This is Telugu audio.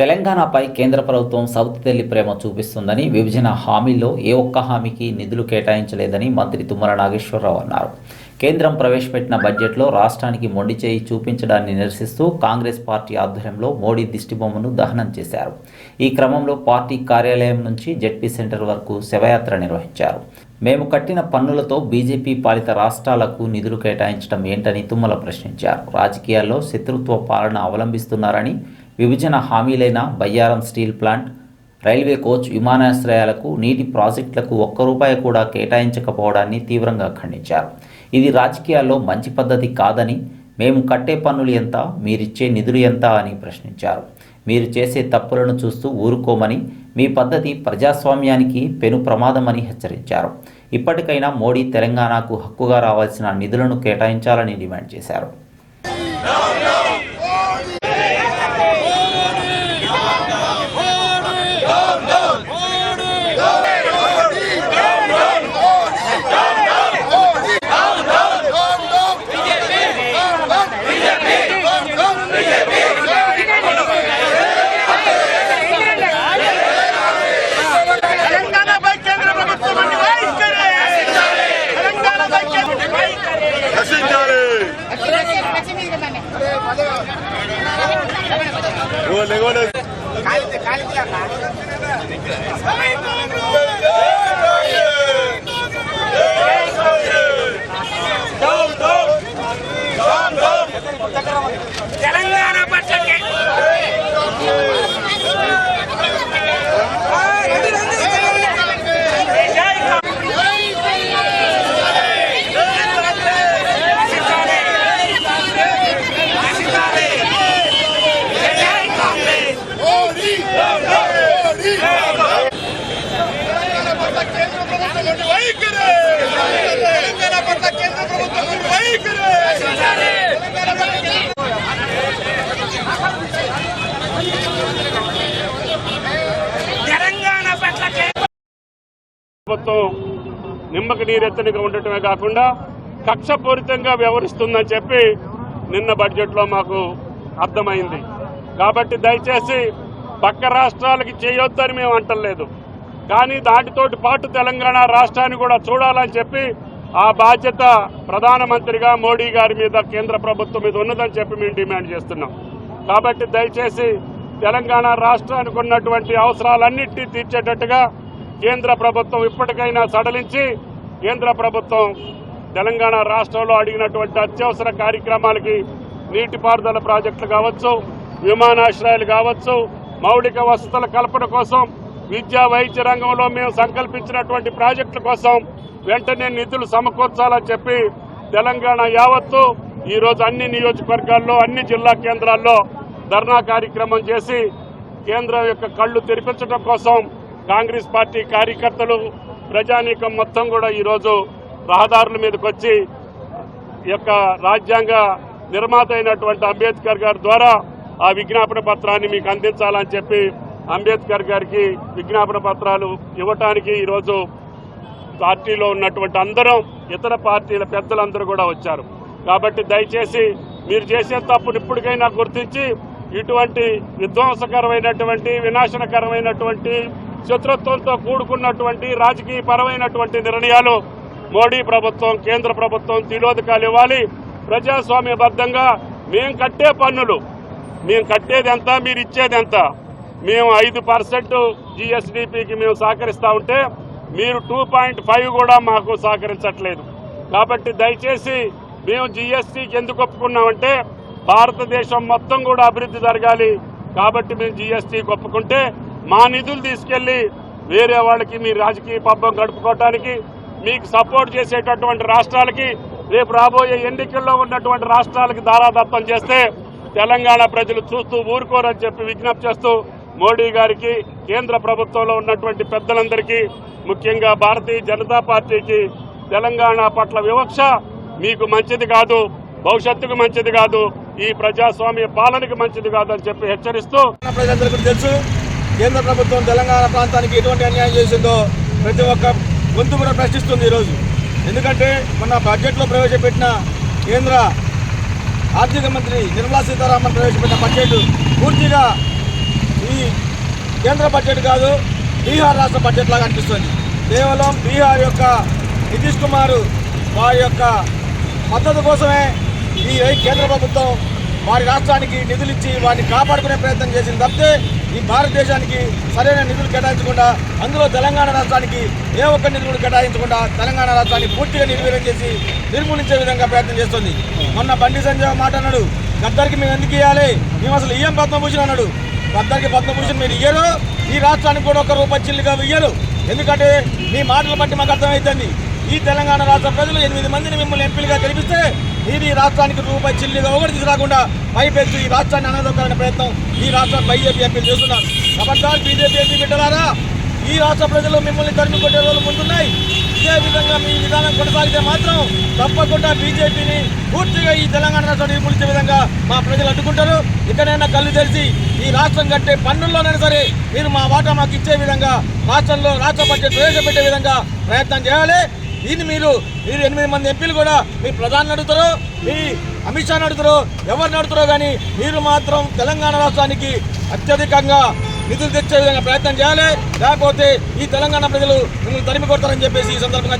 తెలంగాణపై కేంద్ర ప్రభుత్వం సౌత్ తెల్లి ప్రేమ చూపిస్తుందని, విభజన హామీల్లో ఏ ఒక్క హామీకి నిధులు కేటాయించలేదని మంత్రి తుమ్మల నాగేశ్వరరావు అన్నారు. కేంద్రం ప్రవేశపెట్టిన బడ్జెట్లో రాష్ట్రానికి మొండి చేయి చూపించడాన్ని నిరసిస్తూ కాంగ్రెస్ పార్టీ ఆధ్వర్యంలో మోడీ దిష్టిబొమ్మను దహనం చేశారు. ఈ క్రమంలో పార్టీ కార్యాలయం నుంచి జెడ్పీ సెంటర్ వరకు శవయాత్ర నిర్వహించారు. మేము కట్టిన పన్నులతో బీజేపీ పాలిత రాష్ట్రాలకు నిధులు కేటాయించడం ఏంటని తుమ్మల ప్రశ్నించారు. రాజకీయాల్లో శత్రుత్వ పాలన అవలంబిస్తున్నారని, విభజన హామీలైన Bayyaram steel plant, railway coach, విమానాశ్రయాలకు, నీటి ప్రాజెక్టులకు ₹1 కూడా కేటాయించకపోవడాన్ని తీవ్రంగా ఖండించారు. ఇది రాజకీయాల్లో మంచి పద్ధతి కాదని, మేము కట్టే పన్నులు ఎంత, మీరిచ్చే నిధులు ఎంత అని ప్రశ్నించారు. మీరు చేసే తప్పులను చూస్తూ ఊరుకోమని, మీ పద్ధతి ప్రజాస్వామ్యానికి పెను ప్రమాదమని హెచ్చరించారు. ఇప్పటికైనా మోడీ తెలంగాణకు హక్కుగా రావాల్సిన నిధులను కేటాయించాలని డిమాండ్ చేశారు. తెలంగాణ పట్ల ప్రభుత్వం నిమ్మక నీరెత్తనిగా ఉండటమే కాకుండా కక్షపూరితంగా వ్యవహరిస్తుందని చెప్పి నిన్న బడ్జెట్లో మాకు అర్థమైంది. కాబట్టి దయచేసి పక్క రాష్ట్రాలకి చేయొద్దని మేము అంటలేదు, కానీ దాటితోటి పాటు తెలంగాణ రాష్ట్రాన్ని కూడా చూడాలని చెప్పి ఆ బాధ్యత ప్రధానమంత్రిగా మోడీ గారి మీద, కేంద్ర ప్రభుత్వం మీద ఉన్నదని చెప్పి మేము డిమాండ్ చేస్తున్నాం. కాబట్టి దయచేసి తెలంగాణ రాష్ట్రానికి ఉన్నటువంటి అవసరాలన్నింటినీ తీర్చేటట్టుగా కేంద్ర ప్రభుత్వం ఇప్పటికైనా సడలించి, కేంద్ర ప్రభుత్వం తెలంగాణ రాష్ట్రంలో అడిగినటువంటి అత్యవసర కార్యక్రమాలకి నీటిపారుదల ప్రాజెక్టులు కావచ్చు, విమానాశ్రయాలు కావచ్చు, మౌలిక వసతుల కల్పన కోసం, విద్యా వైద్య రంగంలో మేము సంకల్పించినటువంటి ప్రాజెక్టుల కోసం వెంటనే నిధులు సమకూర్చాలని చెప్పి తెలంగాణ యావత్తు ఈరోజు అన్ని నియోజకవర్గాల్లో, అన్ని జిల్లా కేంద్రాల్లో ధర్నా కార్యక్రమం చేసి కేంద్రం యొక్క కళ్లు తెరిపించడం కోసం కాంగ్రెస్ పార్టీ కార్యకర్తలు, ప్రజానీకం మొత్తం కూడా ఈరోజు రహదారుల మీదకి వచ్చి ఈ యొక్క రాజ్యాంగ నిర్మాత అయినటువంటి అంబేద్కర్ గారి ద్వారా ఆ విజ్ఞాపన పత్రాన్ని మీకు అందించాలని చెప్పి అంబేద్కర్ గారికి విజ్ఞాపన పత్రాలు ఇవ్వటానికి ఈరోజు పార్టీలో ఉన్నటువంటి అందరం, ఇతర పార్టీల పెద్దలందరూ కూడా వచ్చారు. కాబట్టి దయచేసి మీరు చేసే తప్పును ఇప్పటికైనా గుర్తించి ఇటువంటి విధ్వంసకరమైనటువంటి, వినాశనకరమైనటువంటి, శత్రుత్వంతో కూడుకున్నటువంటి రాజకీయపరమైనటువంటి నిర్ణయాలు మోడీ ప్రభుత్వం, కేంద్ర ప్రభుత్వం తిలోదకాలు ఇవ్వాలి. ప్రజాస్వామ్యబద్ధంగా మేము కట్టే పన్నులు, మేము కట్టేది ఎంత, మీరు ఇచ్చేది ఎంత, మేము 5% GSDPకి మేము సహకరిస్తూ ఉంటే మీరు 2.5 కూడా మాకు సహకరించట్లేదు. కాబట్టి దయచేసి మేము GSTకి ఎందుకు ఒప్పుకున్నామంటే భారతదేశం మొత్తం కూడా అభివృద్ధి జరగాలి. కాబట్టి మేము GSTకి ఒప్పుకుంటే మా నిధులు తీసుకెళ్లి వేరే వాళ్ళకి మీ రాజకీయ పబ్బం గడుపుకోవటానికి, మీకు సపోర్ట్ చేసేటటువంటి రాష్ట్రాలకి, రేపు రాబోయే ఎన్నికల్లో ఉన్నటువంటి రాష్ట్రాలకి దారాదత్తం చేస్తే తెలంగాణ ప్రజలు చూస్తూ ఊరుకోరని చెప్పి విజ్ఞప్తి చేస్తూ మోడీ గారికి, కేంద్ర ప్రభుత్వంలో ఉన్నటువంటి పెద్దలందరికీ, ముఖ్యంగా భారతీయ జనతా పార్టీకి తెలంగాణ పట్ల వివక్ష మీకు మంచిది కాదు, భవిష్యత్తుకు మంచిది కాదు, ఈ ప్రజాస్వామ్య పాలనకి మంచిది కాదని చెప్పి హెచ్చరిస్తూ, ప్రజలందరికీ తెలుసు కేంద్ర ప్రభుత్వం తెలంగాణ ప్రాంతానికి ఎటువంటి అన్యాయం చేసిందో ప్రతి ఒక్క గొంతు కూడా ప్రశ్నిస్తుంది ఈరోజు. ఎందుకంటే మొన్న బడ్జెట్లో ప్రవేశపెట్టిన కేంద్ర ఆర్థిక మంత్రి నిర్మలా సీతారామన్ ప్రవేశపెట్టిన బడ్జెట్ పూర్తిగా ఈ కేంద్ర బడ్జెట్ కాదు, బీహార్ రాష్ట్ర బడ్జెట్ లాగా అనిపిస్తుంది. కేవలం బీహార్ యొక్క నితీష్ కుమార్ వారి యొక్క మద్దతు కోసమే ఈ కేంద్ర ప్రభుత్వం వారి రాష్ట్రానికి నిధులు ఇచ్చి వారిని కాపాడుకునే ప్రయత్నం చేసింది తప్పితే ఈ భారతదేశానికి సరైన నిధులు కేటాయించకుండా, అందులో తెలంగాణ రాష్ట్రానికి ఏ ఒక్క నిధులు కేటాయించకుండా తెలంగాణ రాష్ట్రాన్ని పూర్తిగా నిర్వీర్యం చేసి నిర్మూలించే విధంగా ప్రయత్నం చేస్తుంది. మొన్న బండి సంజయ్ మాట అన్నాడు, గద్దరికి మేము ఎందుకు ఇవ్వాలి, మేము అసలు ఇయ్యం పద్మభూషణ్ అన్నాడు. గద్దరికి పద్మభూషణ్ మీరు ఇయ్యరు, ఈ రాష్ట్రానికి కూడా ₹1 చిల్లిగా ఇయ్యరు. ఎందుకంటే మీ మాటలు బట్టి మాకు అర్థమవుతుంది. ఈ తెలంగాణ రాష్ట్ర ప్రజలు 8 మందిని మిమ్మల్ని ఎంపీలుగా గెలిపిస్తే మీరు ఈ రాష్ట్రానికి ₹1 చిల్లిగా ఒకటి తీసుకురాకుండా పైపెచ్చు ఈ రాష్ట్రాన్ని అనదొక్కాలనే ప్రయత్నం ఈ రాష్ట్ర బీజేపీ ఎంపీలు చేస్తున్నారు. ఖబర్దార్ బీజేపీ ఎంపీ బిడ్డలారా, ఈ రాష్ట్ర ప్రజలు మిమ్మల్ని తరిమి కొట్టే రోజులు ముందున్నాయి. ఇదే విధంగా మీ విధానం కొనసాగితే మాత్రం తప్పకుండా బీజేపీని పూర్తిగా ఈ తెలంగాణ రాష్ట్రం నిర్మూలించే విధంగా మా ప్రజలు అడ్డుకుంటారు. ఇకనైనా కళ్ళు తెరిచి ఈ రాష్ట్రం కట్టే పన్నుల్లోనైనా సరే మీరు మా వాటా మాకు ఇచ్చే విధంగా రాష్ట్రంలో రాష్ట్ర బడ్జెట్ ప్రవేశపెట్టే విధంగా ప్రయత్నం చేయాలి. దీన్ని మీరు 8 మంది ఎంపీలు కూడా మీ ప్రధాని అడుగుతారో, మీ అమిత్ షాని అడుగుతారో, ఎవరిని అడుగుతారో కానీ మీరు మాత్రం తెలంగాణ రాష్ట్రానికి అత్యధికంగా నిధులు తెచ్చే విధంగా ప్రయత్నం చేయాలి. లేకపోతే ఈ తెలంగాణ ప్రజలు మిమ్మల్ని తరిమి కొడతారని చెప్పేసి ఈ సందర్భంగా